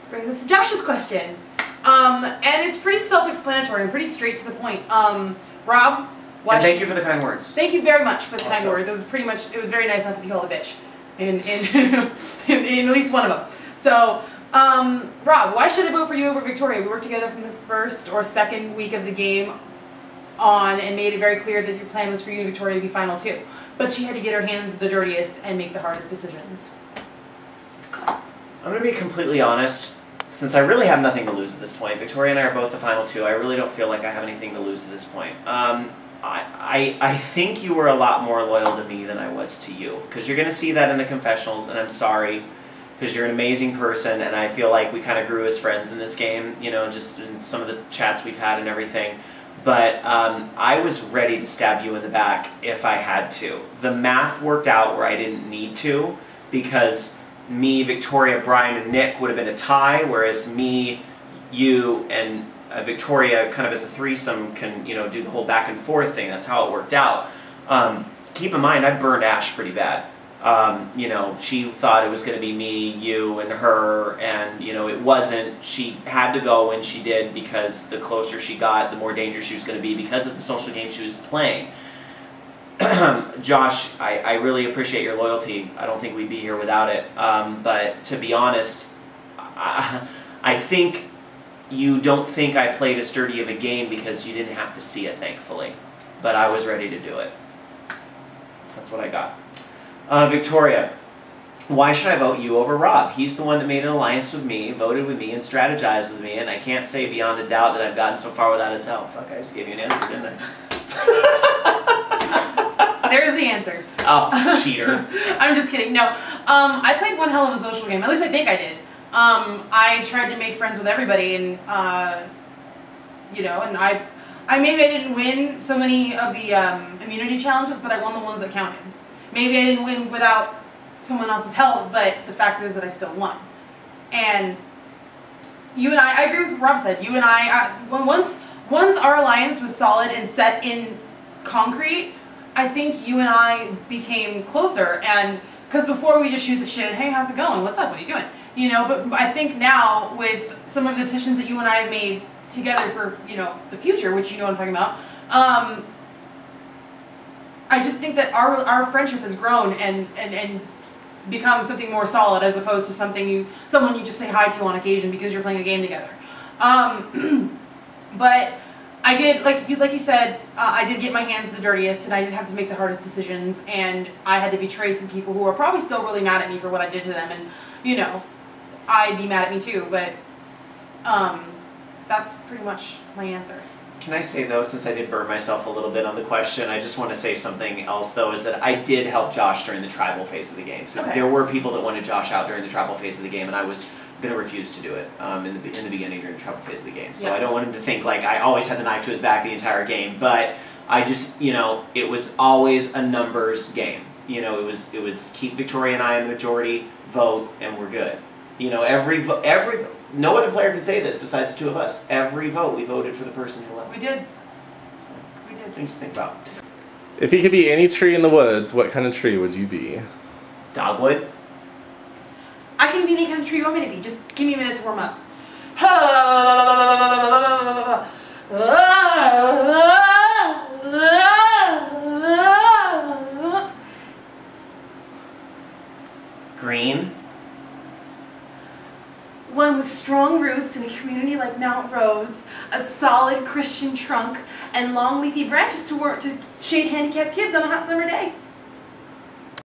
Brings us to Josh's question. And it's pretty self-explanatory and pretty straight to the point. Rob, and thank you for the kind words. Thank you very much for the kind words. This is pretty much, it was very nice not to be called a bitch in at least one of them. So, Rob, why should I vote for you over Victoria? We worked together from the first or second week of the game on and made it very clear that your plan was for you and Victoria to be final two. But she had to get her hands the dirtiest and make the hardest decisions. I'm going to be completely honest. Since I really have nothing to lose at this point, Victoria and I are both the final two, I really don't feel like I have anything to lose at this point. I think you were a lot more loyal to me than I was to you. Because you're going to see that in the confessionals, and I'm sorry. Because you're an amazing person, and I feel like we kind of grew as friends in this game, you know, just in some of the chats we've had and everything. But I was ready to stab you in the back if I had to. The math worked out where I didn't need to, because me, Victoria, Brian, and Nick would have been a tie, whereas me, you, and Victoria, kind of as a threesome, can, you know, do the whole back and forth thing. That's how it worked out. Keep in mind, I burned Ash pretty bad. You know, she thought it was going to be me, you, and her, and, you know, it wasn't. She had to go when she did, because the closer she got, the more dangerous she was going to be because of the social game she was playing. Josh, I really appreciate your loyalty. I don't think we'd be here without it. But to be honest, I think you don't think I played as dirty of a game because you didn't have to see it, thankfully. But I was ready to do it. That's what I got. Victoria, why should I vote you over Rob? He's the one that made an alliance with me, voted with me, and strategized with me, and I can't say beyond a doubt that I've gotten so far without his help. Fuck, I just gave you an answer, didn't I? There's the answer. Oh, cheater. I'm just kidding. No. I played one hell of a social game. At least I think I did. I tried to make friends with everybody, and, you know, and maybe I didn't win so many of the immunity challenges, but I won the ones that counted. Maybe I didn't win without someone else's help, but the fact is that I still won. And you and I agree with what Rob said. You and once our alliance was solid and set in concrete, I think you and I became closer. And because before we just shoot the shit, hey, how's it going? What's up? What are you doing? You know, but I think now with some of the decisions that you and I have made together for, you know, the future, which you know what I'm talking about, I just think that our friendship has grown and become something more solid, as opposed to someone you just say hi to on occasion because you're playing a game together. But I did, like you said, I did get my hands the dirtiest, and I did have to make the hardest decisions, and I had to betray some people who are probably still really mad at me for what I did to them, and, you know, I'd be mad at me too, but that's pretty much my answer. Can I say, though, since I did burn myself a little bit on the question, I just want to say something else, though, is that I did help Josh during the tribal phase of the game. So there were people that wanted Josh out during the tribal phase of the game, and I was going to refuse to do it in the beginning during the tribal phase of the game. So I don't want him to think like I always had the knife to his back the entire game, but I just, you know, it was always a numbers game. You know, it was keep Victoria and I in the majority, vote, and we're good. You know, no other player can say this besides the two of us. Every vote, we voted for the person who left. We did. We did. Things to think about. If you could be any tree in the woods, what kind of tree would you be? Dogwood. I can be any kind of tree you want me to be. Just give me a minute to warm up. Green. One with strong roots in a community like Mount Rose, a solid Christian trunk, and long leafy branches to shade handicapped kids on a hot summer day.